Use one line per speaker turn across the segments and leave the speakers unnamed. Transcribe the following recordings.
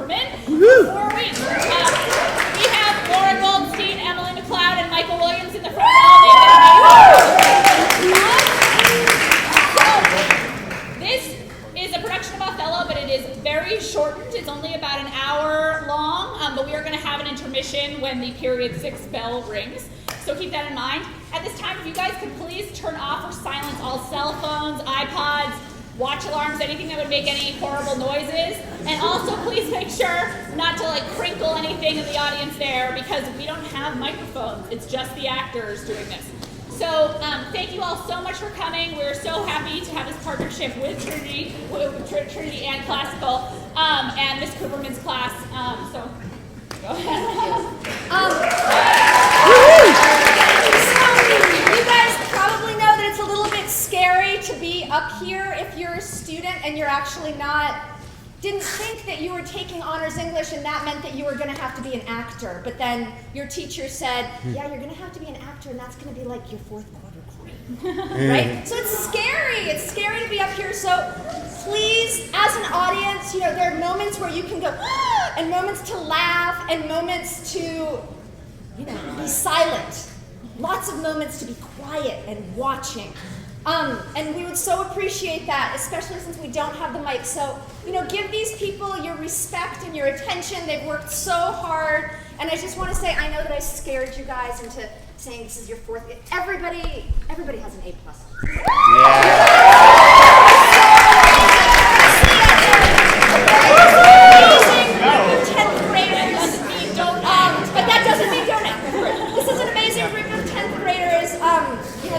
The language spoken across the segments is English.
Kuperman. Before we have Laura Goldstein, Emily McLeod, and Michael Williams in the front row. This is a production of Othello, but it is very shortened. It's only about an hour long, but we are going to have an intermission when the period 6 bell rings. So keep that in mind. At this time, if you guys could please turn off or silence all cell phones, iPods, watch alarms, anything that would make any horrible noises. And also please make sure not to crinkle anything in the audience there, because we don't have microphones. It's just the actors doing this. So thank you all so much for coming. We're so happy to have this partnership with Trinity and Classical, and Miss Kuperman's class. So go ahead.
You guys probably know that it's a little bit scary to be up here if you're a student and you're actually didn't think that you were taking honors English and that meant that you were going to have to be an actor. But then your teacher said, yeah, you're going to have to be an actor, and that's going to be like your 4th quarter crew. Right? So it's scary. It's scary to be up here. So please, as an audience, there are moments where you can go, ah, and moments to laugh, and moments to, be silent. Lots of moments to be quiet and watching. And we would so appreciate that, especially since we don't have the mic. So, give these people your respect and your attention. They've worked so hard. And I just want to say, I know that I scared you guys into saying this is your 4th. Everybody has an A+. Amazing group of 10th graders. But that doesn't mean don't act. This is an amazing group of 10th graders.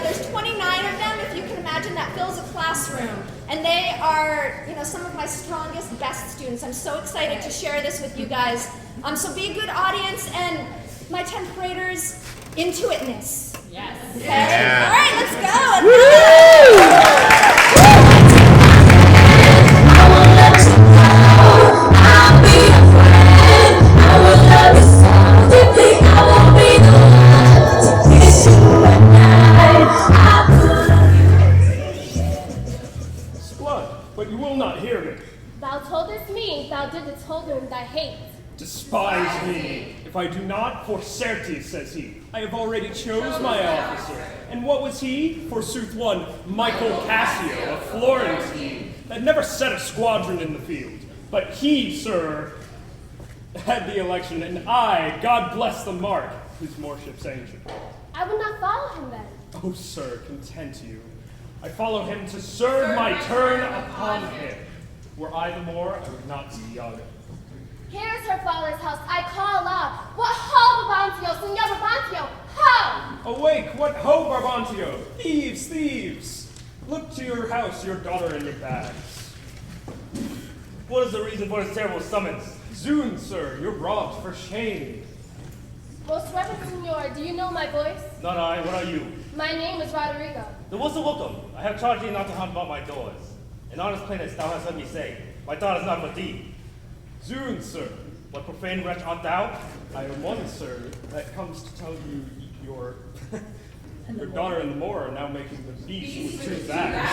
There's 29 of them, if you can imagine, that fills a classroom. And they are, some of my strongest, best students. I'm so excited to share this with you guys. So be a good audience, and my 10th graders, into itness.
Yes.
Okay?
Yeah.
All right, let's go.
But you will not hear me.
Thou toldest me, thou didst hold him thy hate.
Despise me. If I do not, for certes, says he. I have already chose my officer. And what was he? Forsooth one, Michael Cassio, a Florentine, that never set a squadron in the field. But he, sir, had the election, and I, God bless the mark, whose worship's ancient.
I will not follow him then.
Oh, sir, content you. I follow him to serve my turn upon him. Were I the more, I would not be Iago.
Here is her father's house. I call aloud. What ho, Brabantio, Signor Brabantio, ho!
Awake, what ho, Brabantio! Thieves, thieves! Look to your house, your daughter in your bags.
What is the reason for this terrible summons?
Zoon, sir, you're robbed for shame.
Most Reverend Signor, do you know my voice?
Not I, what are you?
My name is Roderigo.
Then what's the welcome? I have charged thee not to hunt about my doors. In honest plainest thou hast heard me say, my thought is not for thee.
Zoon, sir.
What profane wretch art thou?
I am one, sir, that comes to tell you your daughter and the moor are now making the beast with 2 bags.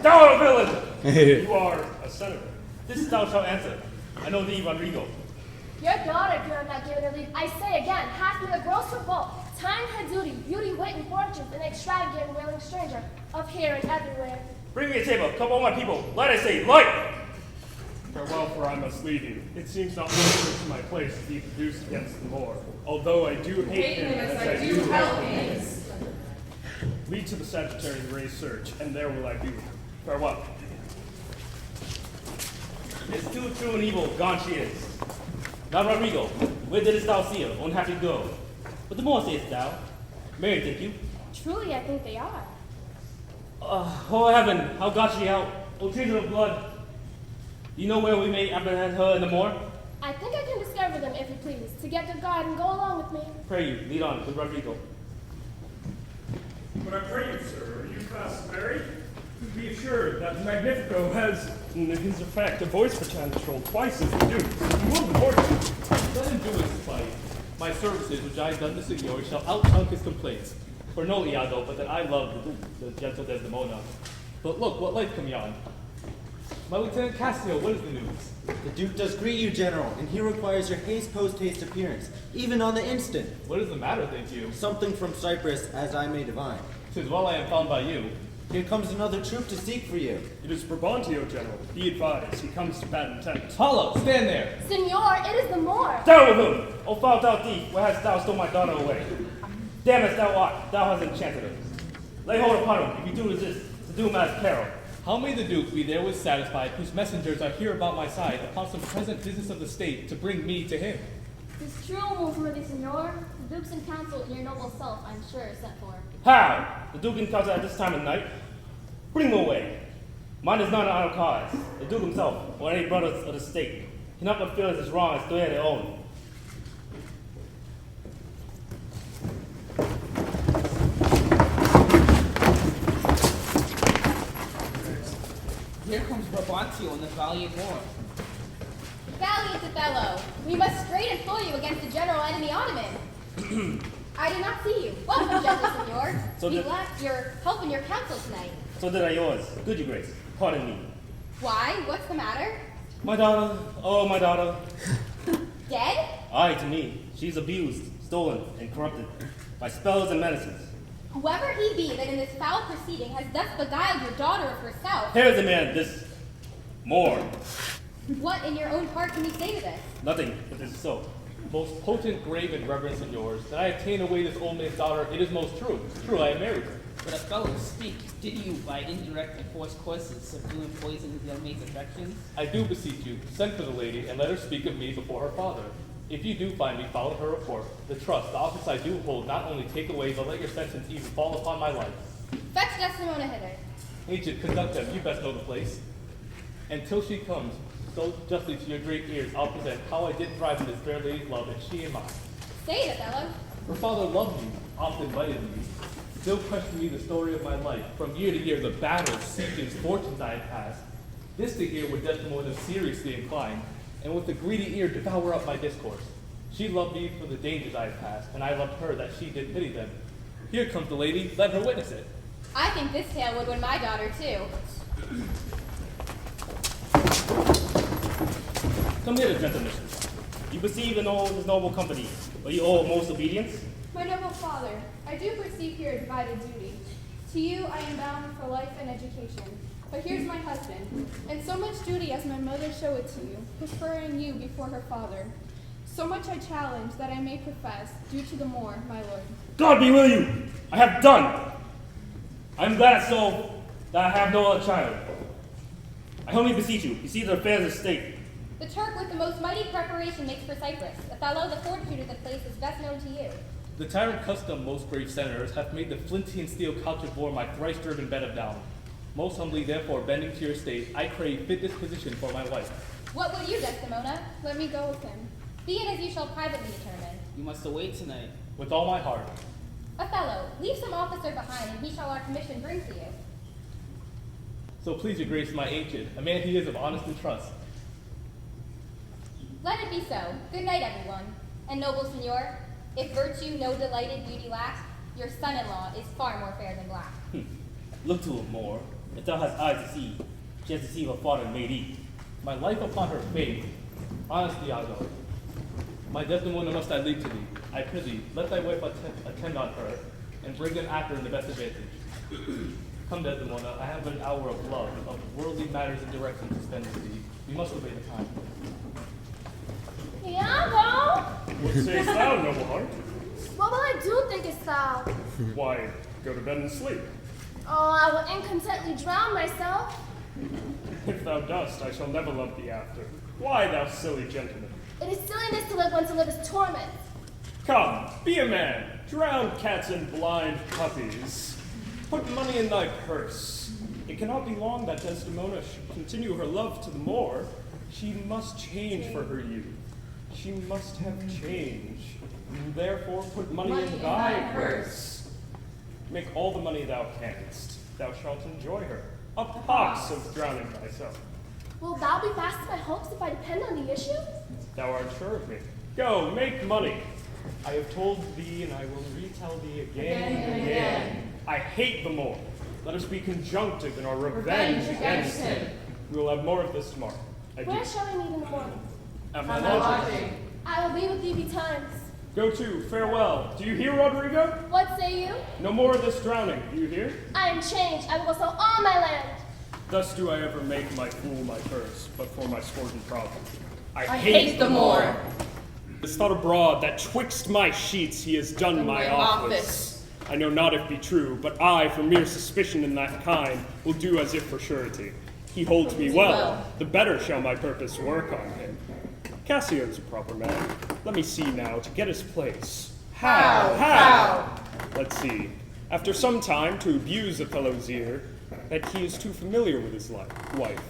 Thou art a villain!
You are a senator.
This thou shalt answer. I know thee, Rodrigo.
Your daughter, if you have not given her leave, I say again, hath been a gross revolt, tying her duty, beauty, wit, and fortune, an extravagant and willing stranger, of here and everywhere.
Bring me a table, come all my people. Light, I say, light!
Farewell, for I must leave you. It seems not necessary to my place to be produced against the Moor, although I do hate him as I do help him. Lead to the Sagittary Ray search, and there will I be with him. Farewell.
It's too true and evil, gone she is. Now, Rodrigo, where didst thou see her, unhappy girl? But the more sayest thou? Married, think you?
Truly, I think they are.
Oh, heaven, how got she out? O treason of blood. Do you know where we may apprehend her in the moor?
I think I can discover them, if you please, to get good guard and go along with me.
Pray you, lead on with Rodrigo.
But I pray you, sir, are you fast married? Be assured that Magnifico has, in his effect, a voice potential twice as the Duke's. He will divorce you.
Let him do his fight. My services, which I have done to Signor, shall out-chunk his complaints.
For no Iago, but that I love the gentle Desdemona.
But look, what light come yon? My Lieutenant Cassio, what is the news?
The Duke does greet you, General, and he requires your haste post-haste appearance, even on the instant.
What is the matter, think you?
Something from Cyprus, as I may divine.
'Tis well I am found by you.
Here comes another troop to seek for you.
It is Brabantio, General. Be advised, he comes to bad intent.
Hollow, stand there!
Senor, it is the Moor.
Down with him! O foul thou thief, where hast thou stole my daughter away? Damn as thou art, thou hast enchanted her. Lay hold upon him, if you do resist, to doom as peril.
How may the Duke be therewith satisfied, whose messengers are here about my side, upon some present business of the state, to bring me to him?
Tis true, most worthy Senor. The Dukes in council and your noble self, I'm sure, is sent for.
How? The Duke in council at this time of night? Bring him away. Mine is not an idle cause. The Duke himself, or any brothers of the state, cannot but feel it as wrong as they are their own.
Here comes Brabantio and the valiant Moor.
Valiant Othello, we must straight implore you against the general enemy Ottoman. I did not see you. Welcome, gentle senor.
So
We
did-
lacked your help in your council tonight.
So did I yours. Good your grace. Pardon me.
Why? What's the matter?
My daughter, oh my daughter.
Dead?
Aye, to me. She's abused, stolen, and corrupted by spells and medicines.
Whoever he be that in this foul proceeding has thus beguiled your daughter of herself,
Here is a man, this Moor.
what in your own heart can you say to this?
Nothing, but this is so.
Most potent, grave, and reverence in yours, that I have ta'en away this old man's daughter, it is most true. True, I have married her.
But Othello, speak. Did you, by indirect and forced courses, subdue and poison his young maid's affections?
I do beseech you, send for the lady, and let her speak of me before her father. If you do find me, follow her report. The trust, the office I do hold, not only take away, but let your sentence even fall upon my life.
Fetch Desdemona hither.
Agent, conduct them, you best know the place. Until she comes, so justly to your great ears, I'll present how I did thrive in this fair lady's love, and she in mine.
Say it, Othello.
Her father loved me, oft invited me, still questioned me the story of my life. From year to year, the battles, sieges, fortunes I had passed. This to hear would Desdemona seriously incline, and with a greedy ear devour up my discourse. She loved me for the dangers I had passed, and I loved her that she did pity them. Here comes the lady, let her witness it.
I think this tale would win my daughter, too.
Come hither, gentlemen. You perceive in all this noble company, but you owe most obedience?
My noble father, I do perceive here a divided duty. To you I am bound for life and education. But here's my husband, and so much duty as my mother show it to you, preferring you before her father. So much I challenge that I may profess, due to the Moor, my lord.
God be with you! I have done! I am glad so that I have no other child. I humbly beseech you, see the affairs of state.
The Turk with the most mighty preparation makes for Cyprus. Othello, the fortitude of the place is best known to you.
The tyrant custom, most brave senators, hath made the flinty and steel couch of war my thrice-driven bed of down. Most humbly, therefore, bending to your state, I crave fit disposition for my wife.
What will you, Desdemona?
Let me go with him.
Be it as you shall privately determine.
You must await tonight.
With all my heart.
Othello, leave some officer behind, and he shall our commission bring to you.
So please your grace, my ancient, a man he is of honest and trust.
Let it be so. Good night, everyone. And noble senor, if virtue no delighted beauty lacks, your son-in-law is far more fair than black.
Look to it more. If thou hast eyes to see, she has to see her father made eat.
My life upon her faith, honest Iago. My Desdemona must I leave to thee. I prithee, let thy wife attend on her, and bring them after in the best advantage. Come, Desdemona, I have an hour of love, of worldly matters and direction to spend with thee. We must obey the time.
Iago!
What sayest thou, noble heart?
What will I do, thinkest thou?
Why, go to bed and sleep.
Oh, I will incontently drown myself.
If thou dost, I shall never love thee after. Why, thou silly gentleman?
It is silliness to live when to live is torment.
Come, be a man. Drown cats and blind puppies. Put money in thy purse. It cannot be long that Desdemona should continue her love to the Moor. She must change for her youth. She must have change. Therefore, put money in thy purse. Make all the money thou canst. Thou shalt enjoy her. A pox of drowning thyself.
Will thou be fast to my hopes if I depend on the issue?
Thou art sure of me. Go, make money. I have told thee, and I will retell thee again and again. I hate the Moor. Let us be conjunctive in our revenge against him. We will have more of this tomorrow. Adieu.
Where shall we meet in the morning?
At my lodging.
I will be with you betimes.
Go to, farewell. Do you hear, Rodrigo?
What say you?
No more of this drowning. Do you hear?
I am changed. I will go sell all my land.
Thus do I ever make my fool my curse, but for my sport and profit. I
hate the Moor.
It's thought abroad that twixt my sheets he has done my office. I know not if be true, but I, for mere suspicion in that kind, will do as if for surety. He holds me well, the better shall my purpose work on him. Cassio's a proper man. Let me see now to get his place. How? Let's see. After some time to abuse Othello's ear, that he is too familiar with his wife.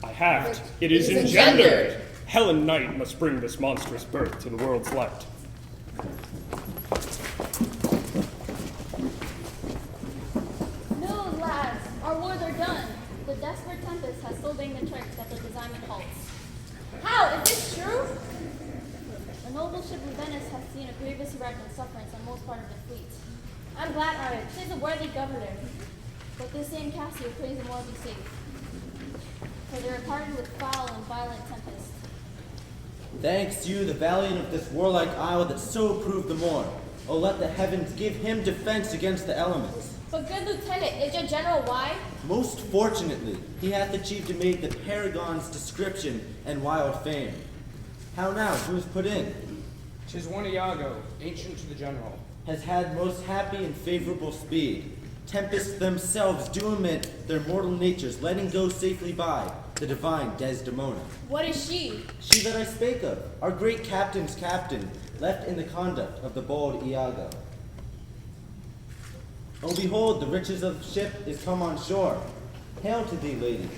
I have. It is engendered. Hell and night must bring this monstrous birth to the world's light.
No, lads, our wars are done. The desperate tempest has so banged the Turks that their design halts.
How? Is this true?
The noble ship of Venice has seen a grievous wreck and sufferance on most part of the fleet. I'm glad of it. 'Tis a worthy governor. But this same Cassio prays the more be safe. For they are parted with foul and violent tempest.
Thanks you, the valiant of this warlike isle that so approved the Moor. Oh, let the heavens give him defense against the elements.
But good lieutenant, is your general wide?
Most fortunately, he hath achieved and made the paragon's description and wild fame. How now, who is put in?
'Tis one Iago, ancient to the general.
Has had most happy and favorable speed. Tempests themselves do omit their mortal natures, letting go safely by the divine Desdemona.
What is she?
She that I spake of, our great captain's captain, left in the conduct of the bold Iago. Oh, behold, the riches of the ship is come on shore. Hail to thee, lady.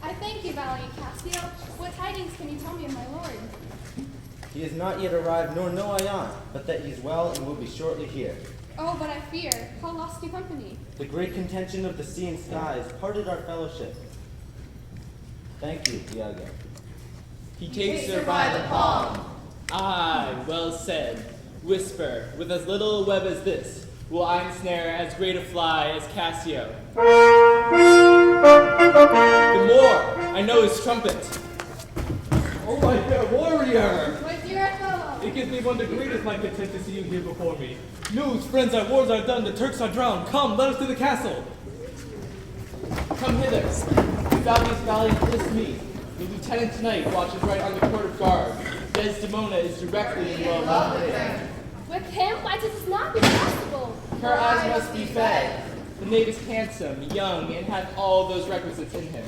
I thank you, valiant Cassio. What tidings can you tell me of my lord?
He has not yet arrived, nor know I aught, but that he is well and will be shortly here.
Oh, but I fear. How lost you company?
The great contention of the sea and skies parted our fellowship. Thank you, Iago.
He takes her by the palm. Aye, well said. Whisper, with as little a web as this, will I ensnare as great a fly as Cassio. The Moor, I know his trumpet.
Oh my fair warrior!
My dear Othello!
It gives me wonder greatest my content to see you here before me. News, friends, our wars are done, the Turks are drowned. Come, let us to the castle.
Come hither. Without these valiant this me. The lieutenant tonight watches right on the court of guard. Desdemona is directly in well love with him.
With him? Why does this not be possible?
Her eyes must be fed. The knave is handsome, young, and hath all those requisites in him.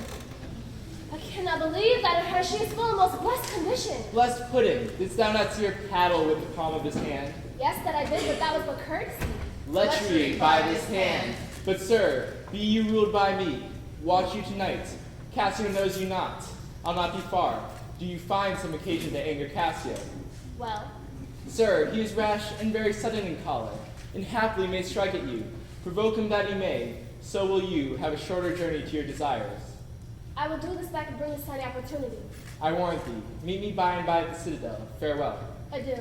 I cannot believe that in her she is full of most blessed condition.
Blessed pudding, didst thou not see her paddle with the palm of his hand?
Yes, that I did, but that was but courtesy.
Lechery by this hand. But sir, be you ruled by me. Watch you tonight. Cassio knows you not. I'll not be far. Do you find some occasion to anger Cassio?
Well,
Sir, he is rash and very sudden in choler, and haply may strike at you. Provoke him that he may, so will you have a shorter journey to your desires.
I will do this back and bring this time the opportunity.
I warrant thee, meet me by and by at the citadel. Farewell.
I do.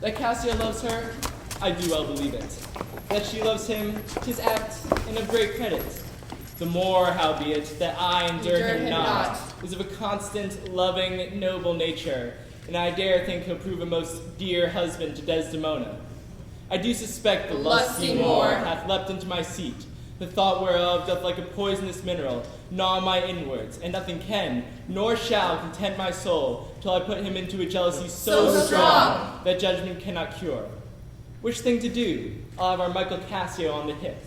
That Cassio loves her, I do well believe it. That she loves him, 'tis apt and of great credit. The more, howbeit, that I endure him not, is of a constant, loving, noble nature, and I dare think he'll prove a most dear husband to Desdemona. I do suspect the lusty Moor hath leapt into my seat, the thought whereof doth like a poisonous mineral gnaw my inwards, and nothing can, nor shall content my soul, till I put him into a jealousy so strong that judgment cannot cure. Which thing to do? I'll have our Michael Cassio on the hip,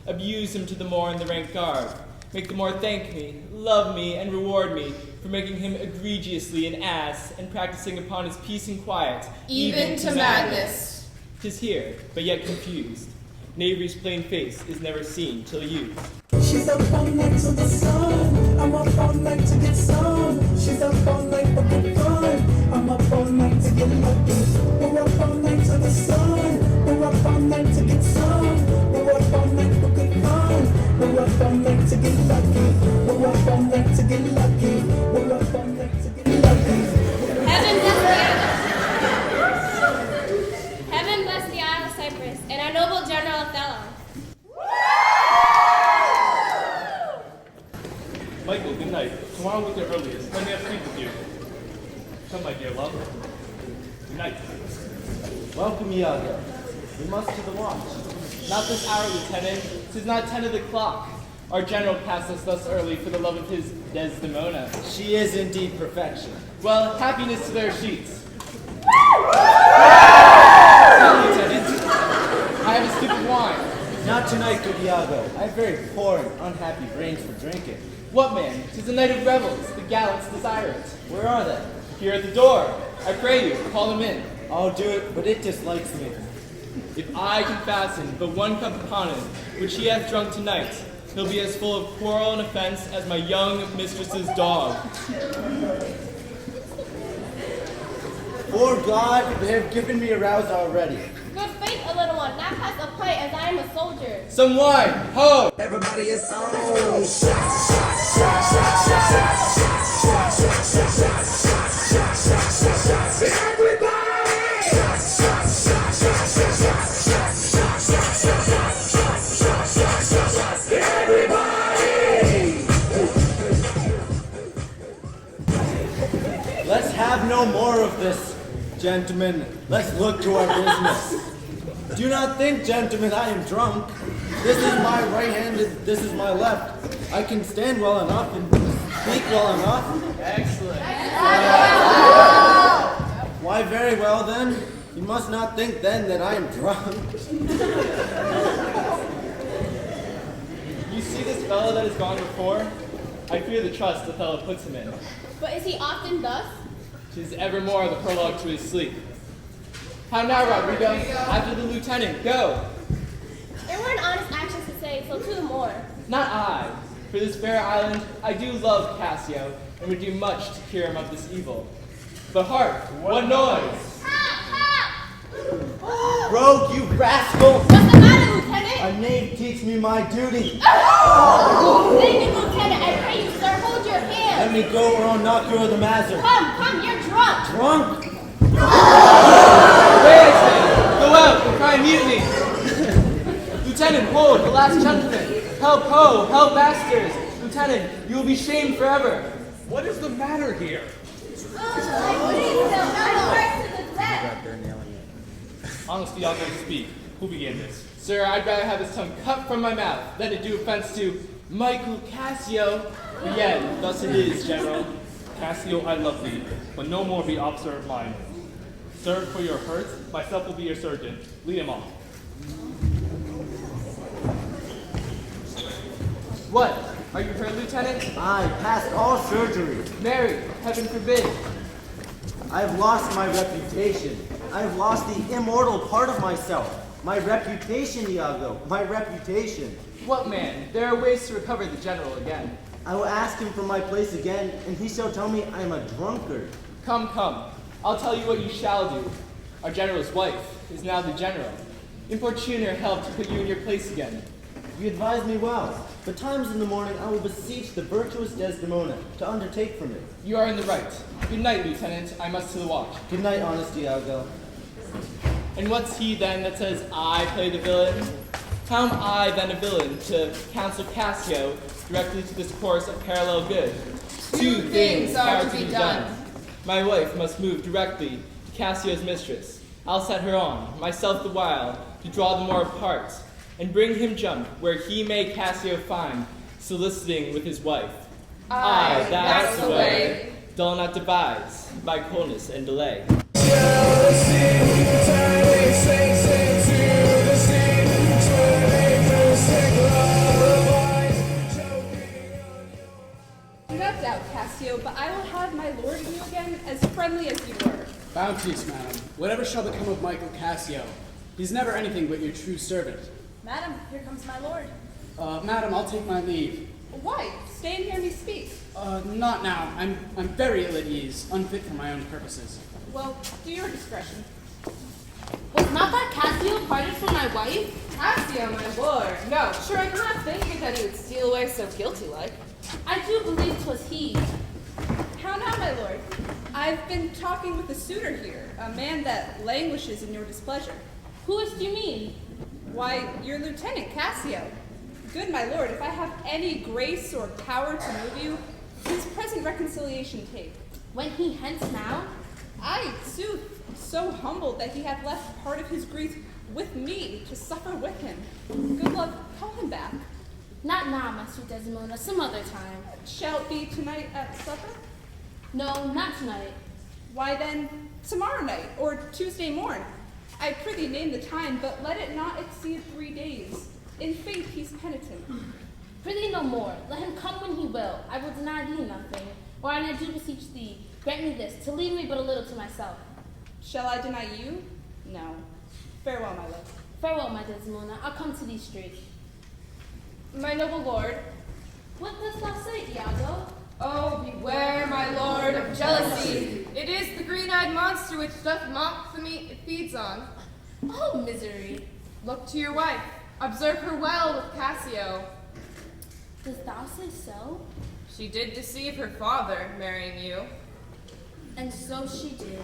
abuse him to the Moor in the rank guard, make the Moor thank me, love me, and reward me for making him egregiously an ass and practicing upon his peace and quiet,
even to madness.
'Tis here, but yet confused. Knavery's plain face is never seen till used.
She's up all night to the sun. I'm up all night to get some. She's up all night for good fun. I'm up all night to get lucky. We're up all night to the sun. We're up all night to get some. We're up all night for good fun. We're up all night to get lucky. We're up all night to get lucky. We're up all night to get lucky.
Heaven bless the Isle of Cyprus and our noble General Othello.
My earliest. Let me have speak with you. Come, my dear love. Good night.
Welcome, Iago. We must to the watch.
Not this hour, Lieutenant. 'Tis not 10 of the clock. Our general cast us thus early for the love of his Desdemona.
She is indeed perfection.
Well, happiness to their sheets. Lieutenant, I have a scoop of wine.
Not tonight, good Iago. I have very poor and unhappy brains for drinking.
What, man? 'Tis a night of revels. The gallants desire it.
Where are they?
Here at the door. I pray you, call them in.
I'll do it, but it dislikes me.
If I can fasten but one cup upon him, which he hath drunk tonight, he'll be as full of quarrel and offense as my young mistress's dog.
For God, they have given me a rouse already.
Good faith, a little one. Not pass a plate, as I am a soldier.
Some wine, ho!
Everybody is on.
Let's have no more of this, gentlemen. Let's look to our business. Do not think, gentlemen, I am drunk. This is my right hand and this is my left. I can stand well enough and speak well enough.
Excellent.
Why, very well then. You must not think then that I am drunk.
You see this fellow that has gone before? I fear the trust Othello puts him in.
But is he often thus?
'Tis evermore the prologue to his sleep. How now, Rodrigo? After the lieutenant, go!
There were an honest actions to say, so to the more.
Not I. For this fair island, I do love Cassio, and would do much to cure him of this evil. But hark, what noise?
Rogue, you rascal!
What's the matter, Lieutenant?
A knave teach me my duty.
Thank you, Lieutenant. I pray you, sir, hold your hand.
Let me go or I'll knock you over the mazer.
Come, you're drunk.
Drunk?
Wait, go out and cry mutiny! Lieutenant, hold, the last gentleman! Help, ho, help, masters! Lieutenant, you will be shamed forever!
What is the matter here?
Honestly, I'll go speak. Who began this?
Sir, I'd rather have his tongue cut from my mouth than to do offense to Michael Cassio. But yet, thus it is, General.
Cassio, I love thee, but no more be officer of mine. Sir, for your hurt, myself will be your surgeon. Lead him off.
What? Are you hurt, Lieutenant?
I passed all surgery.
Mary, heaven forbid.
I have lost my reputation. I have lost the immortal part of myself. My reputation, Iago. My reputation.
What, man? There are ways to recover the general again.
I will ask him for my place again, and he shall tell me I am a drunkard.
Come, come. I'll tell you what you shall do. Our general's wife is now the general. Importune her help to put you in your place again.
You advise me well. Betimes in the morning I will beseech the virtuous Desdemona to undertake for me.
You are in the right. Good night, Lieutenant. I must to the watch.
Good night, honest Iago.
And what's he then that says I play the villain? How am I then a villain to counsel Cassio directly to this course of parallel good? Two things are to be done. My wife must move directly to Cassio's mistress. I'll set her on, myself the while, to draw the more apart, and bring him jump where he may Cassio find, soliciting with his wife. Aye, that's the way. Dull not devise, by coldness and delay.
No doubt, Cassio, but I will have my lord of you again as friendly as you were.
Bounties, madam. Whatever shall become of Michael Cassio? He's never anything but your true servant.
Madam, here comes my lord.
Madam, I'll take my leave.
Why? Stay and hear me speak.
Not now. I'm very ill at ease, unfit for my own purposes.
Well, do your discretion.
Was not that Cassio parted from my wife?
Cassio, my lord. No, sure, I cannot think that he would steal away so guilty-like.
I do believe 'twas he.
How now, my lord? I've been talking with a suitor here, a man that languishes in your displeasure.
Who is do you mean?
Why, your lieutenant, Cassio. Good my lord, if I have any grace or power to move you,
his present reconciliation take?
When he hence now?
I, sooth, so humbled that he hath left part of his grief with me to suffer with him. Good love, call him back.
Not now, my sweet Desdemona, some other time.
Shall it be tonight at supper?
No, not tonight.
Why then, tomorrow night, or Tuesday morn. I prithee name the time, but let it not exceed 3 days. In faith he's penitent.
Prithee no more, let him come when he will. I will deny thee nothing, or I do beseech thee, grant me this, to leave me but a little to myself.
Shall I deny you? No. Farewell, my love.
Farewell, my Desdemona, I'll come to thee straight.
My noble lord.
What dost thou say, Iago?
Oh, beware, my lord, of jealousy. It is the green-eyed monster which doth mock the meat it feeds on.
Oh, misery.
Look to your wife. Observe her well with Cassio.
Dost thou say so?
She did deceive her father, marrying you.
And so she did.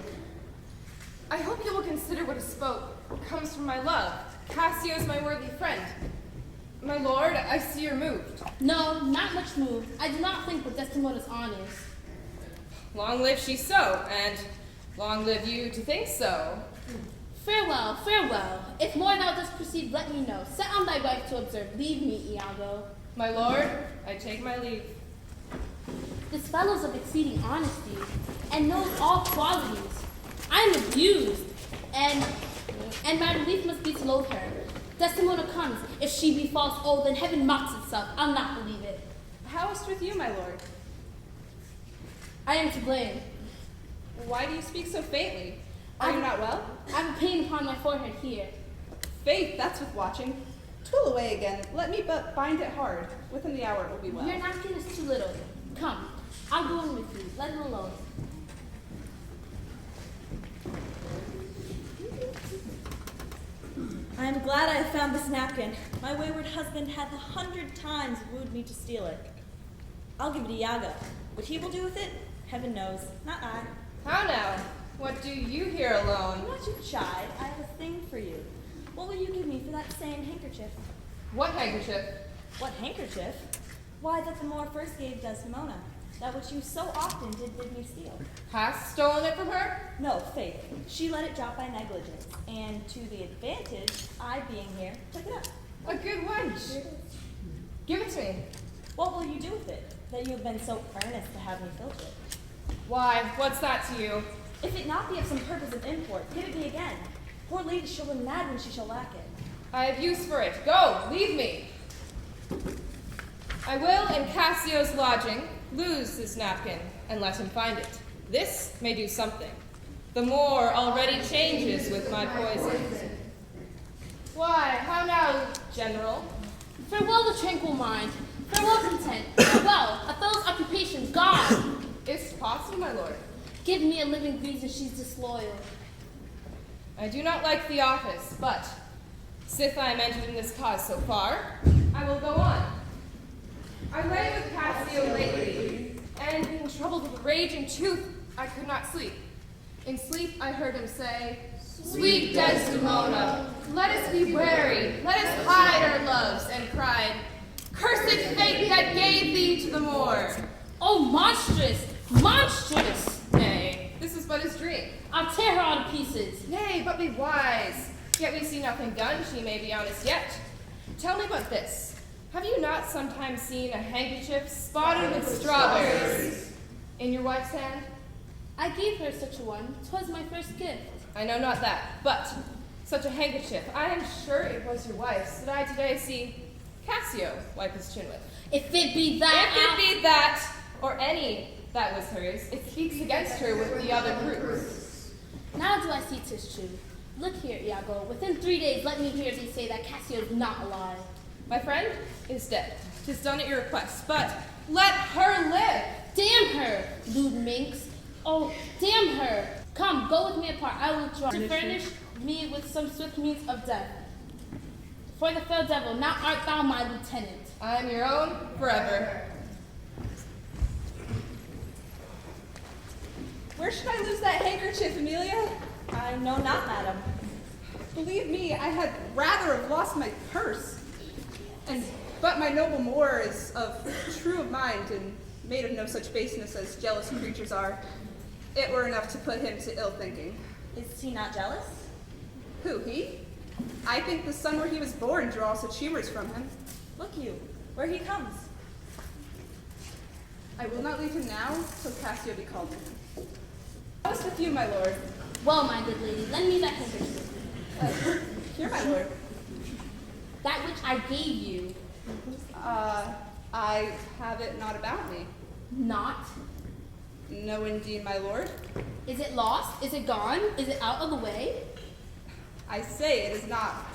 I hope you will consider what is spoke comes from my love. Cassio is my worthy friend. My lord, I see you're moved.
No, not much moved. I do not think that Desdemona's honest.
Long live she so, and long live you to think so.
Farewell, farewell. If more thou dost perceive, let me know. Set on thy wife to observe. Leave me, Iago.
My lord, I take my leave.
This fellow's of exceeding honesty, and knows all qualities. I am abused, and my relief must be to loathe her. Desdemona comes. If she be false, oh, then heaven mocks itself. I'll not believe it.
How is't with you, my lord?
I am to blame.
Why do you speak so faintly? Are you not well?
I have a pain upon my forehead here.
Faith, that's with watching. Twill away again. Let me but bind it hard. Within the hour it will be well.
Your napkin is too little. Come, I'll go in with you. Let him alone.
I am glad I have found this napkin. My wayward husband hath 100 times wooed me to steal it. I'll give it to Iago. What he will do with it, heaven knows, not I.
How now? What do you here alone?
Not you chide, I have a thing for you. What will you give me for that same handkerchief?
What handkerchief?
What handkerchief? Why, that the Moor first gave Desdemona, that which you so often did bid me steal.
Hast stolen it from her?
No, faith. She let it drop by negligence, and to the advantage, I being here, took it up.
A good wench. Give it to me.
What will you do with it, that you have been so earnest to have me filch it?
Why, what's that to you?
If it not be of some purpose of import, give it me again. Poor lady shall run mad when she shall lack it.
I have use for it. Go, leave me. I will, in Cassio's lodging, lose this napkin, and let him find it. This may do something. The Moor already changes with my poison. Why, how now, General?
Farewell the tranquil mind. Farewell content. Farewell, Othello's occupation gone.
Is it possible, my lord?
Give me a living reason she's disloyal.
I do not like the office, but sith I am entered in this cause so far, I will go on. I lay with Cassio lately, and being troubled with rage and tooth, I could not sleep. In sleep I heard him say, Sweet Desdemona, let us be wary, let us hide our loves, and cried, Cursed fate that gave thee to the Moor.
Oh, monstrous, monstrous!
Nay, this is but his dream.
I'll tear her all to pieces.
Nay, but be wise. Yet we see nothing done, she may be honest yet. Tell me but this. Have you not sometimes seen a handkerchief spotted with strawberries in your wife's hand?
I gave her such a one. 'Twas my first gift.
I know not that, but such a handkerchief, I am sure it was your wife's that I today see Cassio wipe his chin with.
If it be that,
If it be that, or any that was hers, it speaks against her with the other proofs.
Now do I see 'tis true. Look here, Iago. Within 3 days, let me hear thee say that Cassio is not alive.
My friend is dead. 'Tis done at your request, but let her live.
Damn her, lewd minx. Oh, damn her. Come, go with me apart. I will withdraw to furnish me with some swift means of death. For the fell devil, now art thou my lieutenant.
I am your own forever. Where should I lose that handkerchief, Amelia?
I know not, madam.
Believe me, I had rather have lost my purse. But my noble Moor is of true of mind and
made of no such baseness as jealous creatures are. It were enough to put him to ill thinking.
Is he not jealous?
Who, he? I think the sun where he was born drew all such humors from him.
Look you, where he comes.
I will not leave him now, till Cassio be called to him. Just with you, my lord.
Well, my good lady, lend me that handkerchief.
Here, my lord.
That which I gave you.
I have it not about me.
Not?
No, indeed, my lord.
Is it lost? Is it gone? Is it out of the way?
I say it is not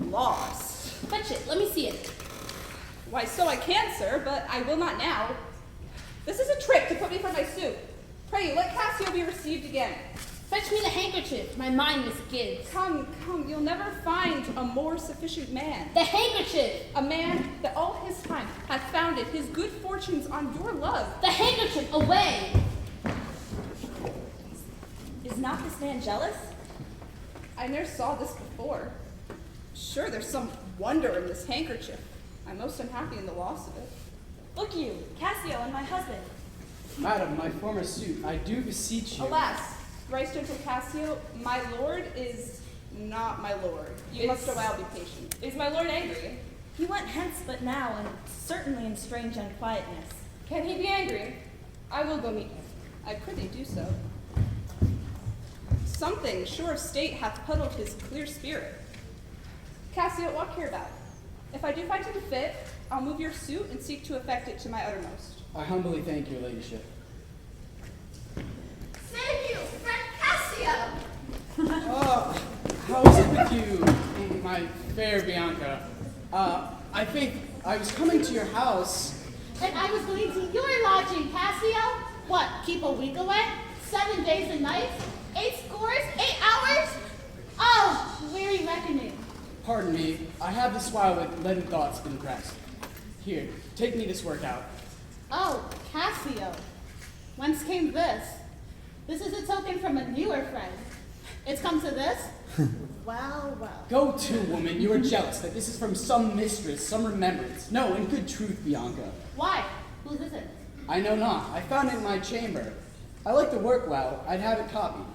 lost.
Fetch it. Let me see it.
Why, so I can, sir, but I will not now. This is a trick to put me from my suit. Pray you, let Cassio be received again.
Fetch me the handkerchief. My mind misgives.
Come, you'll never find a more sufficient man.
The handkerchief!
A man that all his time hath founded his good fortunes on your love.
The handkerchief, away!
Is not this man jealous?
I ne'er saw this before. Sure, there's some wonder in this handkerchief. I'm most unhappy in the loss of it.
Look you, Cassio and my husband.
Madam, my former suit, I do beseech you.
Alas, thrice gentle Cassio, my lord is not my lord. You must a while be patient.
Is my lord angry?
He went hence but now, and certainly in strange unquietness.
Can he be angry? I will go meet him.
I prithee do so. Something, sure of state, hath puddled his clear spirit. Cassio, walk hereabout. If I do find him fit, I'll move your suit and seek to effect it to my uttermost.
I humbly thank your ladyship.
Save you, friend Cassio!
Oh, how is it with you, my fair Bianca? I think I was coming to your house.
And I was going to your lodging, Cassio. What, keep a week away? 7 days and nights? 8 scores? 8 hours? Oh, weary reckoning.
Pardon me, I have this while with leaden thoughts been pressed. Here, take me this work out.
Oh, Cassio. Whence came this? This is a token from a newer friend. It's come to this? Well, well.
Go to, woman, you are jealous that this is from some mistress, some remembrance. No, in good truth, Bianca.
Why? Whose is it?
I know not. I found it in my chamber. I like the work well. I'd have it copied.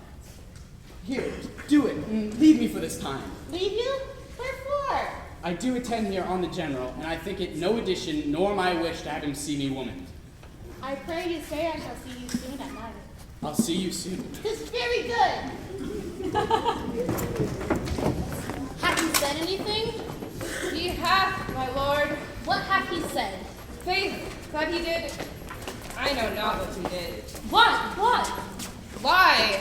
Here, do it, and leave me for this time.
Leave you? Wherefore?
I do attend here on the general, and I think it no addition nor my wish to have him see me woman.
I pray you say I shall see you soon at night.
I'll see you soon.
'Tis very good. Hath he said anything?
He hath, my lord.
What hath he said?
Faith, that he did. I know not what he did.
What?
Lie.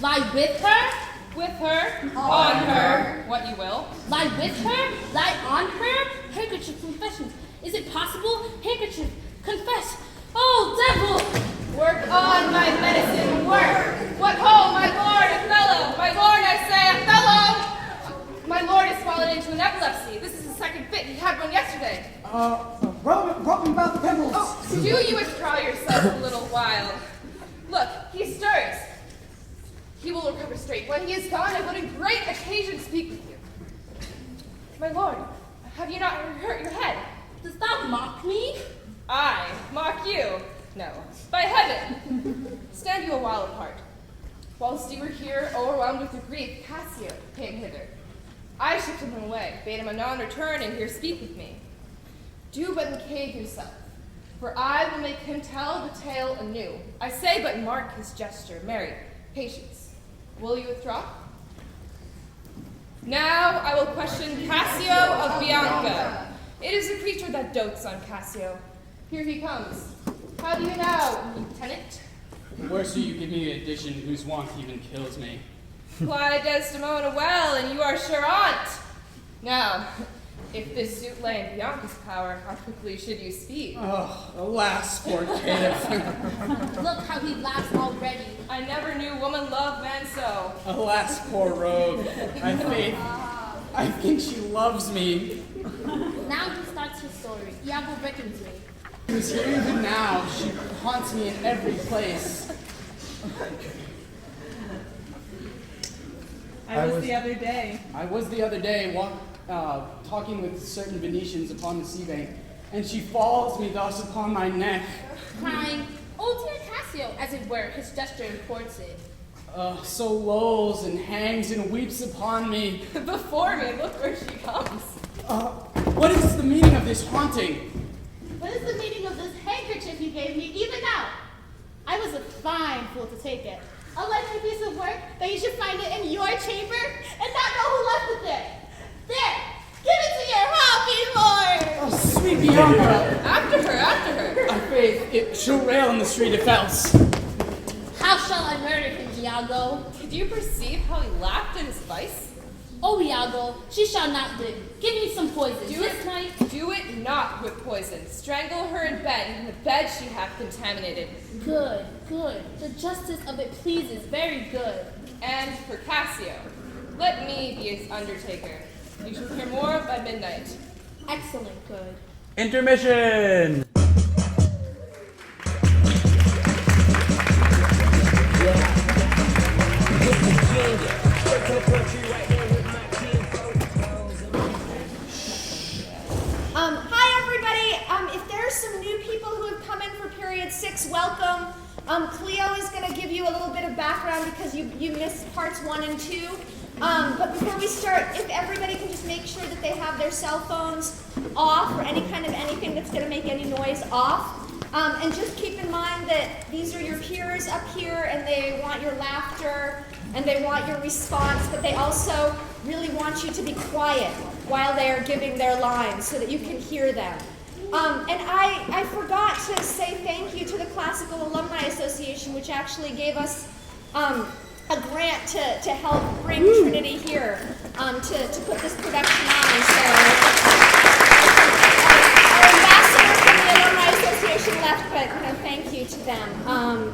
Lie with her?
With her.
On her.
What you will.
Lie with her? Lie on her? Handkerchief confessions. Is it possible? Handkerchief, confess. Oh, devil!
Work on my medicine, work! What ho, my lord, Othello! My lord, I say, Othello! My lord has fallen into an epilepsy. This is the second fit. He had one yesterday.
Rub me about the temples.
Oh, do you withdraw yourself a little while? Look, he stirs. He will recover straight. When he is gone, I would in great occasion speak with you. My lord, have you not hurt your head?
Dost thou mock me?
I mock you? No. By heaven! Stand you a while apart. Whilst you were here, overwhelmed with your grief, Cassio came hither. I shifted him away, bade him anon return and here speak with me. Do but encave yourself, for I will make him tell the tale anew. I say but mark his gesture. Marry, patience. Will you withdraw? Now I will question Cassio of Bianca. It is a creature that dotes on Cassio. Here he comes. How do you know, lieutenant?
Worse do you give me an addition whose want even kills me.
Ply Desdemona well, and you are sure on't. Now, if this suit lay in Bianca's power, how quickly should you speak?
Oh, alas, poor kid.
Look how he laughs already.
I never knew woman love man so.
Alas, poor rogue. I think she loves me.
Now he starts his story. Iago reckons me.
She was here even now. She haunts me in every place.
I was the other day
talking with certain Venetians upon the sea bank, and she falls me thus upon my neck.
crying, "Oh dear Cassio," as it were, his gesture imports it.
So lolls and hangs and weeps upon me.
Before me, look where she comes.
What is the meaning of this haunting?
What is the meaning of this handkerchief you gave me even now? I was a fine fool to take it. A likely piece of work that you should find it in your chamber and not know who left it there. There! Give it to your happy lord!
Oh, sweet Bianca!
After her!
I faith it shall rail in the street if else.
How shall I murder him, Iago?
Did you perceive how he laughed in his vice?
Oh, Iago, she shall not live. Give me some poison.
Do it not with poison. Strangle her in bed, and the bed she hath contaminated.
Good. The justice of it pleases, very good.
And for Cassio, let me be his undertaker. You shall hear more by midnight.
Excellent, good.
Intermission!
Hi everybody. If there's some new people who have come in for period 6, welcome. Cleo is going to give you a little bit of background because you missed parts 1 and 2. But before we start, if everybody can just make sure that they have their cell phones off or anything that's going to make any noise off. And just keep in mind that these are your peers up here and they want your laughter and they want your response, but they also really want you to be quiet while they are giving their lines so that you can hear them. And I forgot to say thank you to the Classical Alumni Association, which actually gave us a grant to help bring Trinity here to put this production on. So our ambassadors from the Alumni Association left, but thank you to them.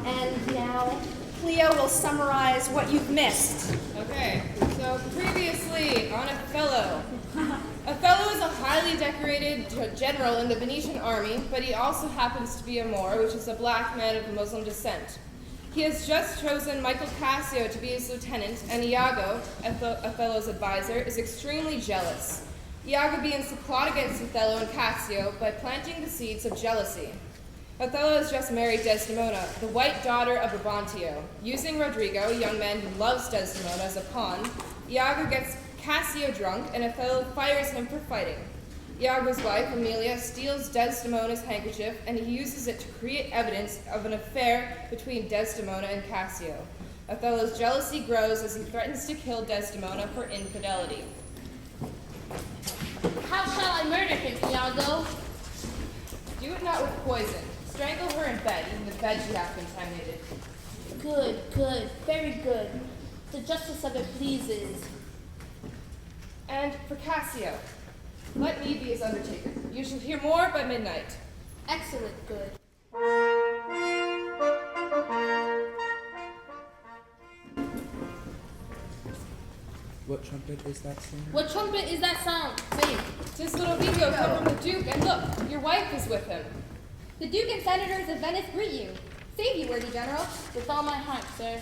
And now Cleo will summarize what you've missed.
Okay, so previously on Othello. Othello is a highly decorated general in the Venetian army, but he also happens to be a Moor, which is a black man of Muslim descent. He has just chosen Michael Cassio to be his lieutenant, and Iago, Othello's advisor, is extremely jealous. Iago begins to plot against Othello and Cassio by planting the seeds of jealousy. Othello has just married Desdemona, the white daughter of Brabantio. Using Rodrigo, a young man who loves Desdemona, as a pawn, Iago gets Cassio drunk, and Othello fires him for fighting. Iago's wife, Amelia, steals Desdemona's handkerchief, and he uses it to create evidence of an affair between Desdemona and Cassio. Othello's jealousy grows as he threatens to kill Desdemona for infidelity.
How shall I murder him, Iago?
Do it not with poison. Strangle her in bed, even the bed she hath contaminated.
Good, very good. The justice of it pleases.
And for Cassio, let me be his undertaker. You shall hear more by midnight.
Excellent, good.
What trumpet is that sound?
What trumpet is that sound? Say it.
'Tis little Vigo come from the Duke, and look, your wife is with him.
The Duke and Senators of Venice greet you. Save you, worthy general.
With all my heart, sir.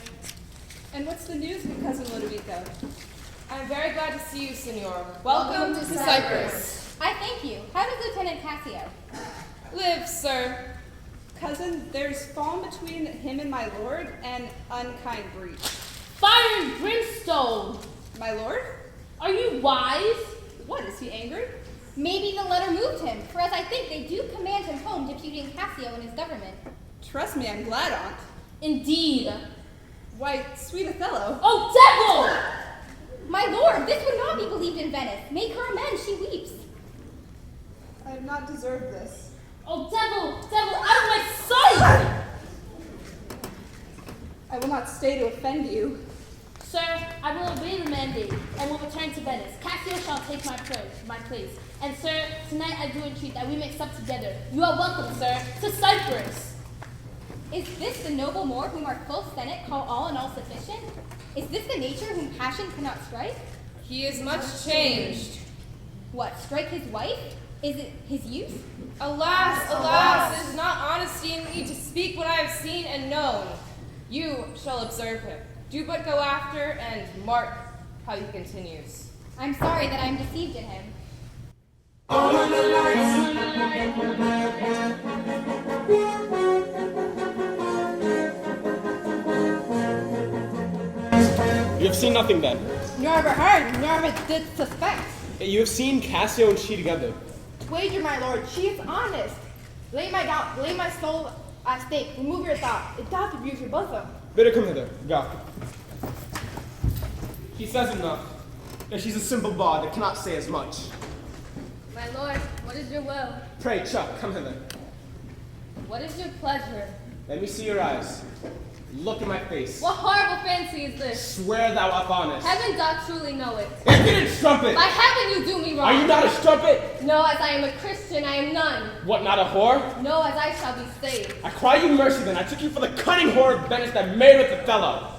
And what's the news, my cousin Ludovico?
I'm very glad to see you, Signor. Welcome to Cyprus.
I thank you. How does Lieutenant Cassio?
Live, sir.
Cousin, there's fallen between him and my lord an unkind breach.
Fire and brimstone!
My lord?
Are you wise?
What, is he angry?
Maybe the letter moved him, for as I think they do command him home, deputing Cassio in his government.
Trust me, I'm glad, Aunt.
Indeed.
Why, sweet Othello.
Oh, devil!
My lord, this would not be believed in Venice. Make her amends, she weeps.
I have not deserved this.
Oh, devil, out of my sight!
I will not stay to offend you.
Sir, I will obey the mandate and will return to Venice. Cassio shall take my place. And sir, tonight I do entreat that we may sup together. You are welcome, sir, to Cyprus.
Is this the noble Moor whom our full Senate call all and all sufficient? Is this the nature whom passion cannot strike?
He is much changed.
What, strike his wife? Is it his youth?
Alas, it is not honesty in me to speak what I have seen and known. You shall observe him. Do but go after and mark how he continues.
I'm sorry that I am deceived in him.
All the lights.
You have seen nothing then.
Nor ever heard, nor ever did suspect.
You have seen Cassio and she together.
Wager, my lord, she is honest. Lay my soul at stake. Remove your thought. It doth abuse your bosom.
Bid her come hither. Go. He says enough. And she's a simple bard that cannot say as much.
My lord, what is your will?
Pray, Chuck, come hither.
What is your pleasure?
Let me see your eyes. Look in my face.
What horrible fancy is this?
Swear thou art honest.
Heaven doth truly know it.
Impudent strumpet!
By heaven you do me wrong.
Are you not a strumpet?
No, as I am a Christian, I am none.
What, not a whore?
No, as I shall be saved.
I cry you mercy then. I took you for the cunning whore of Venice that married with Othello.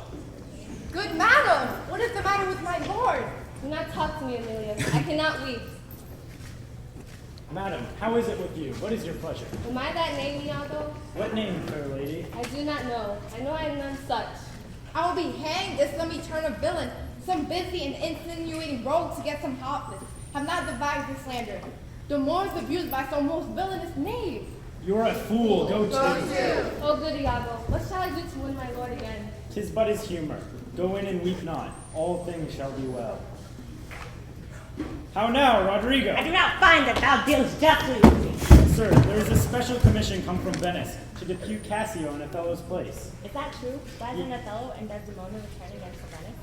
Good madam, what is the matter with my lord?
Do not talk to me, Amelia. I cannot weep.
Madam, how is it with you? What is your pleasure?
Am I that name, Iago?
What name, fair lady?
I do not know. I know I am none such.
I will be hanged if some eternal villain, some busy and insinuating rogue to get some hotness, have not devised this slander. The more is abused by some most villainous knave.
You are a fool. Go to.
Oh, good Iago. What shall I do to win my lord again?
'Tis but his humor. Go in and weep not. All things shall be well. How now, Rodrigo?
I do not find that thou dealest justly with me.
Sir, there is a special commission come from Venice to depute Cassio in Othello's place.
Is that true? Why isn't Othello and Desdemona returning against Venice?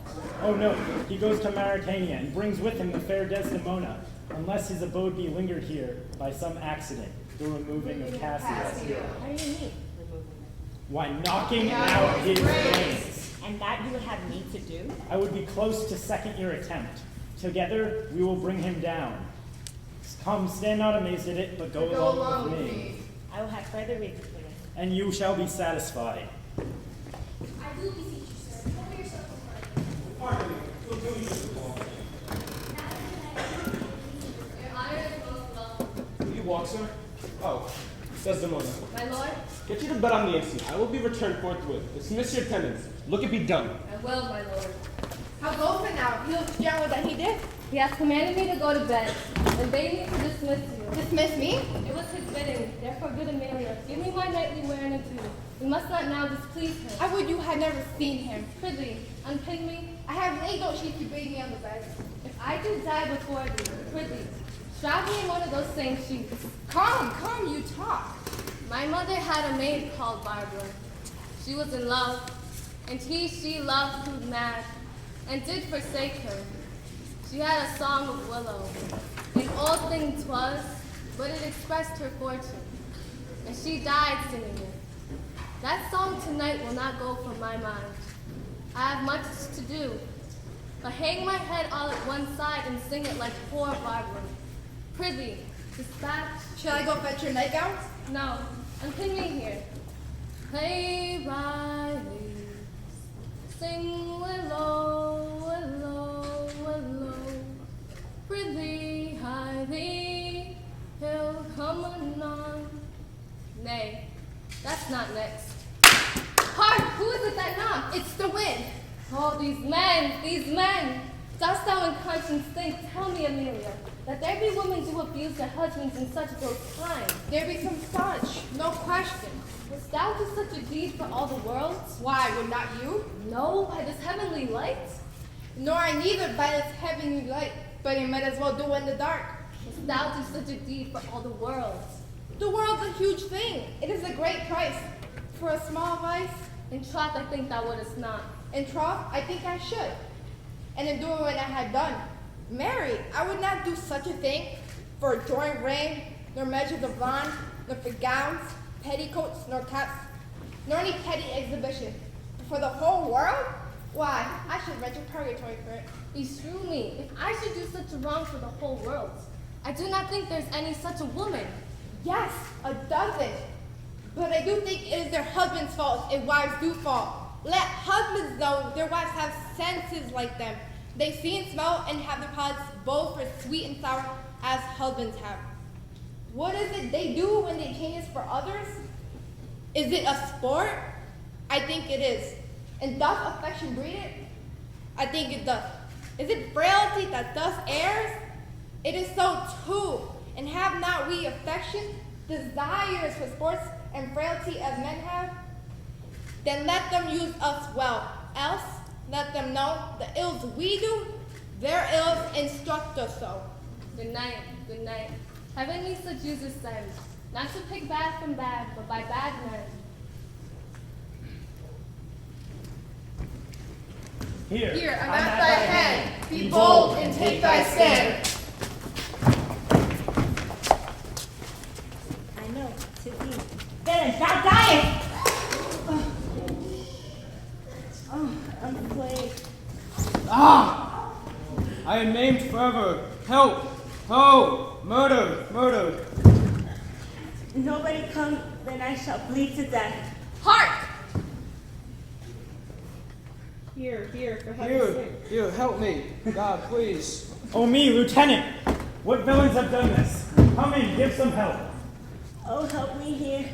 Oh no, he goes to Mauritania and brings with him the fair Desdemona, unless his abode be lingered here by some accident, the removing of Cassio.
How do you mean, removing him?
Why, knocking out his brains.
And that you would have me to do?
I would be close to second your attempt. Together, we will bring him down. Come, stand not amazed at it, but go along with me.
I will have further reasons for this.
And you shall be satisfied.
I do beseech you, sir. Cover yourself with
Pardon me. We'll do you this long.
Your honor is most welcome.
Will you walk, sir? Oh, Desdemona.
My lord?
Get you to bed on the instant. I will be returned forthwith. Dismiss your attendants. Look it be done.
I will, my lord.
How goes it now? He looks general that he did.
He has commanded me to go to bed and bade me to dismiss you.
Dismiss me?
It was his bidding. Therefore, good Amelia, give me my nightly wear and adieu. We must not now displease him.
I would you had never seen him.
Prithee, unpin me.
I have laid no sheets to bathe me on the bed.
If I do die before thee, prithee, shroud me in one of those same sheets.
Come, you talk.
My mother had a maid called Barbara. She was in love, and she loved proved mad, and did forsake her. She had a song of willow. An old thing 'twas, but it expressed her fortune, and she died singing it. That song tonight will not go from my mind. I have much to do, but hang my head all at one side and sing it like poor Barbara. Prithee, dispatch.
Shall I go fetch your nightgown?
No, unpin me here. Play Riley, sing willow, willow, willow. Prithee, hie thee, he'll come anon. Nay, that's not next. Hark, who is it that knocks?
It's the wind.
Oh, these men. Dost thou in conscience think, tell me, Amelia, that there be women do abuse their husbands in such those times?
There be some such, no question.
Wouldst thou do such a deed for all the world?
Why, would not you?
No, by this heavenly light.
Nor I neither by this heavenly light, but you might as well do it in the dark.
Wouldst thou do such a deed for all the world?
The world's a huge thing. It is a great price for a small vice.
In troth, I think thou wouldest not.
In troth, I think I should. And in doing what I had done, marry, I would not do such a thing for a drawing ring, nor measures of lawn, nor for gowns, petticoats, nor caps, nor any petty exhibition. But for the whole world? Why, I should rent a purgatory for it.
Beshrew me, if I should do such a wrong for the whole world. I do not think there's any such a woman.
Yes, a dozen. But I do think it is their husbands' fault if wives do fall. Let husbands know their wives have senses like them. They see and smell and have their palates both for sweet and sour as husbands have. What is it they do when they change for others? Is it a sport? I think it is. And does affection breed it? I think it does. Is it frailty that thus errs? It is so too. And have not we affection, desires for sports, and frailty as men have? Then let them use us well, else let them know the ills we do, their ills instruct us so.
Good night, good night. Heavenly such Jesus send, not to pick bad from bad, but by bad men.
Here,
I'm at thy hand. Be bold and take thy stand.
I know, to thee. Then stop dying! I'm afraid.
Ah! I am maimed forever. Help! Ho! Murder!
Nobody come, then I shall bleed to death.
Hark!
Here, for heaven's sake.
Here, help me. God, please.
Oh me, Lieutenant! What villains have done this? Come in, give some help.
Oh, help me here.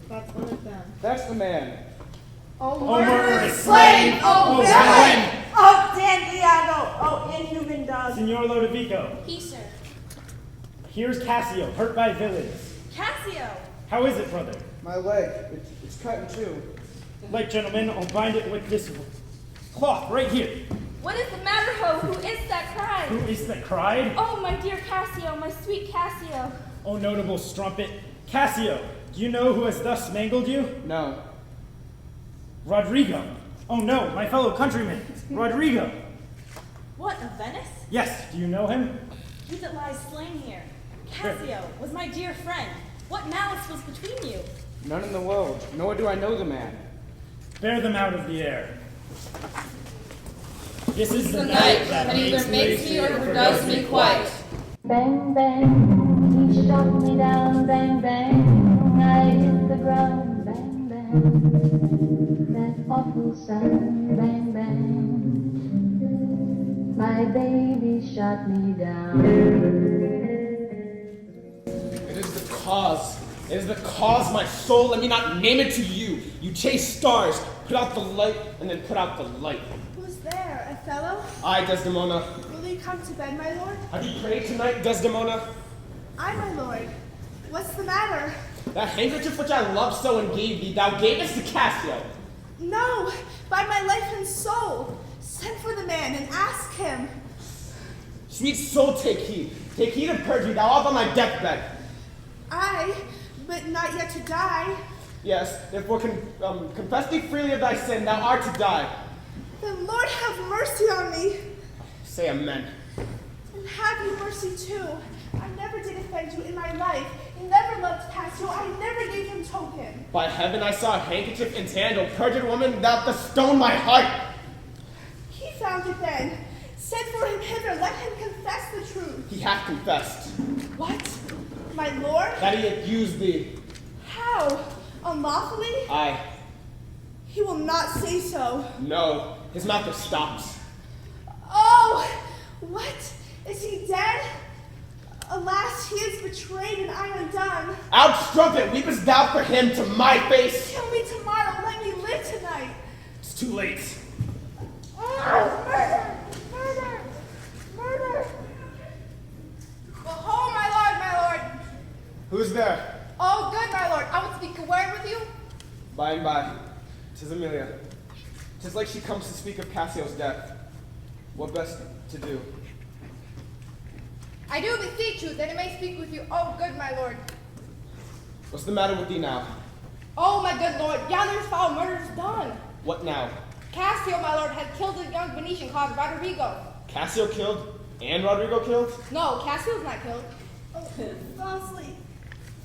That's one of them.
That's the man.
Oh,
murderous
slave! Oh, villain!
Oh, damn Iago! Oh, inhuman dog.
Senor Lodovico,
He, sir.
here's Cassio, hurt by villains.
Cassio!
How is it, brother?
My leg, it's cut in two.
Like, gentlemen, I'll bind it with this cloth right here.
What is the matter, ho? Who is that crying?
Who is that cried?
Oh, my dear Cassio, my sweet Cassio.
Oh, notable strumpet. Cassio, do you know who has thus mangled you?
No.
Rodrigo. Oh no, my fellow countryman, Rodrigo.
What, of Venice?
Yes, do you know him?
He that lies slain here. Cassio was my dear friend. What malice was between you?
None in the world, nor do I know the man.
Bear them out of the air. This is the
night that either makes me or does me quite.
Bang, bang, he shot me down, bang, bang, I hit the ground, bang, bang, that awful sound, bang, bang, my baby shot me down.
It is the cause, my soul, let me not name it to you. You chase stars, put out the light, and then put out the light.
Who's there, Othello?
I, Desdemona.
Will you come to bed, my lord?
Have you prayed tonight, Desdemona?
I, my lord. What's the matter?
That handkerchief which I loved so and gave thee, thou gavest to Cassio.
No, by my life and soul. Send for the man and ask him.
Sweet soul, take heed. Take heed of perjury, thou art on thy deathbed.
I, but not yet to die.
Yes, therefore confess thee freely of thy sin, thou art to die.
The Lord have mercy on me.
Say amen.
And have you mercy too. I never did offend you in my life. You never loved Cassio. I never gave him token.
By heaven, I saw a handkerchief in his hand, O perjured woman, thou dost stone my heart.
He found it then. Send for him hither. Let him confess the truth.
He hath confessed.
What? My lord?
That he hath used thee.
How? Unlawfully?
Aye.
He will not say so.
No, his mouth is stopped.
Oh! What? Is he dead? Alas, he is betrayed and I undone.
Out, strumpet, weepest thou for him to my face?
Kill me tomorrow. Let me live tonight.
It's too late.
Oh, murder! Murder! Murder! Behold, my lord!
Who's there?
Oh, good, my lord. I will speak a word with you.
By and by. 'Tis Amelia. 'Tis like she comes to speak of Cassio's death. What best to do?
I do beseech you that I may speak with you. Oh, good, my lord.
What's the matter with thee now?
Oh, my good lord, yonder's foul murder is done.
What now?
Cassio, my lord, had killed a young Venetian called Rodrigo.
Cassio killed and Rodrigo killed?
No, Cassio's not killed.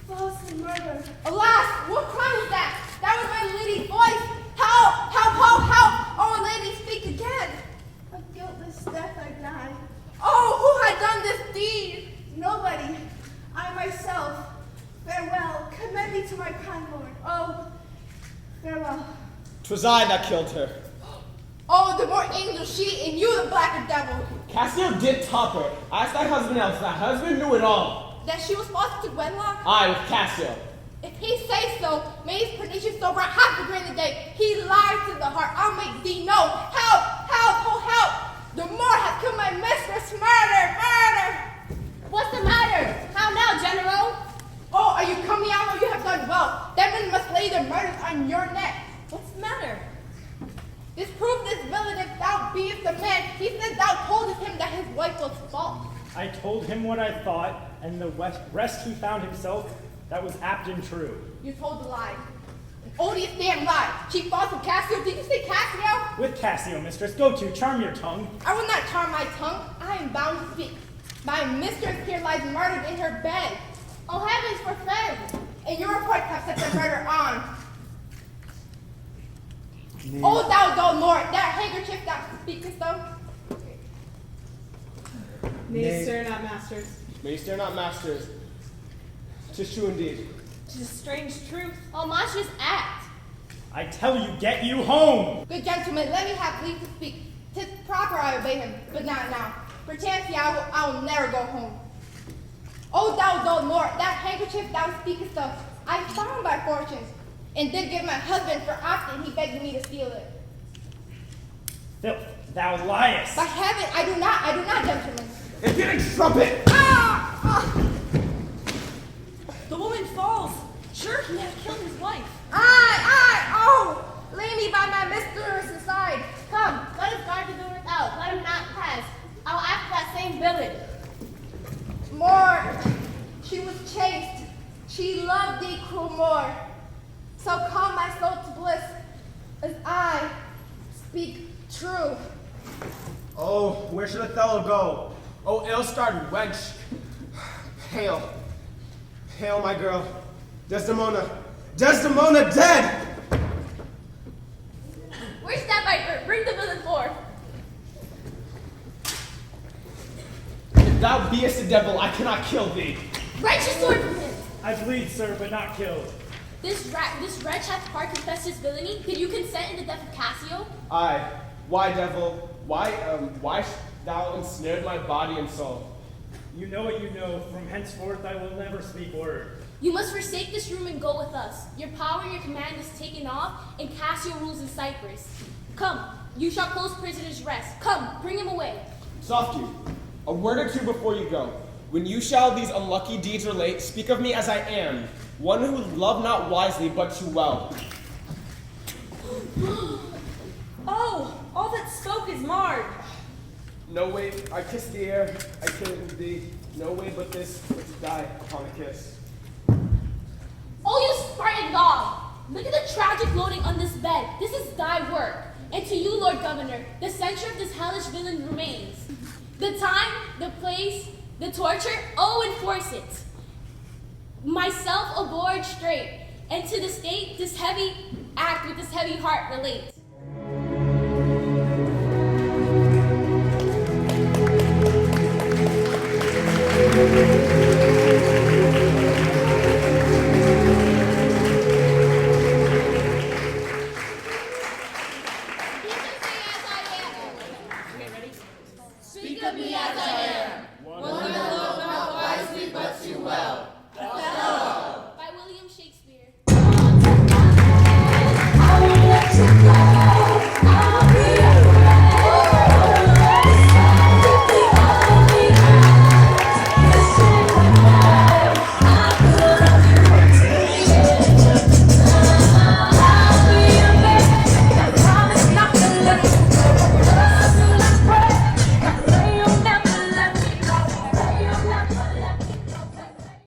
Falsely murdered.
Alas, what crime was that? That was my lady's voice. Help! Oh, lady, speak again.
A guiltless death I die.
Oh, who had done this deed?
Nobody. I myself. Farewell. Commend me to my kind lord. Oh, farewell.
'Twas I that killed her.
Oh, the more angel she, and you the blacker devil.
Cassio did top her. Ask thy husband else. Thy husband knew it all.
That she was false to Gwenlock?
I with Cassio.
If he say so, may his pernicious sober have to grin the day. He lies to the heart. I'll make thee know. Help! Oh help! The Moor hath killed my mistress. Murder!
What's the matter?
law. Devon must lay their murders on your neck.
What's the matter?
Disprove this villain if thou beest the man. He said thou toldest him that his wife was false.
I told him what I thought, and the rest he found himself, that was apt and true.
You told the lie. An odious damn lie. She false with Cassio. Did you say Cassio?
With Cassio, mistress. Go to, charm your tongue.
I will not charm my tongue. I am bound to speak. My mistress here lies murdered in her bed.
Oh, heavens forbid!
And your reports have set the murder on. O thou dull Lord, that handkerchief thou speakest of.
Nay, sir, not masters.
Nay, sir, not masters. 'Tis true indeed.
'Tis a strange truth.
Oh, monstrous act!
I tell you, get you home!
Good gentlemen, let me have leave to speak. 'Tis proper I obey him, but not now. Perchance I will never go home. O thou dull Lord, that handkerchief thou speakest of, I found by fortune, and did give my husband, for often he begged me to steal it.
Filth, thou liest!
By heaven, I do not, gentlemen.
Impudent trumpet!
The woman falls. Sure, he had killed his wife.
Oh! Lay me by my mistress's side.
Come, let us guard the door without. Let him not pass. I'll act that same villain.
More, she was chaste. She loved thee, cruel Moor. So calm my soul to bliss, as I speak true.
Oh, where should Othello go? Oh, ill-starred wench. Hail. Hail, my girl. Desdemona. Desdemona dead!
Where's that viper? Bring the villain forth.
If thou beest a devil, I cannot kill thee.
Wrench his sword from him.
I bleed, sir, but not killed.
This wretch hath part confessed his villainy. Did you consent in the death of Cassio?
Aye. Why, devil? Why thou ensnared my body and soul?
You know what you know. From henceforth I will never speak word.
You must forsake this room and go with us. Your power and your command is taken off, and Cassio rules in Cyprus. Come, you shall close prisoner's rest. Come, bring him away.
Soft you. A word or two before you go. When you shall these unlucky deeds relate, speak of me as I am, one who loved not wisely but too well.
Oh, all that spoke is marred.
No way I kiss the air, I kill thee. No way but this, but to die upon a kiss.
Oh, you Spartan dog! Look at the tragic loading on this bed. This is thy work. And to you, Lord Governor, the censure of this hellish villain remains. The time, the place, the torture, oh, enforce it. Myself aboard straight, and to the state this heavy act with this heavy heart relate.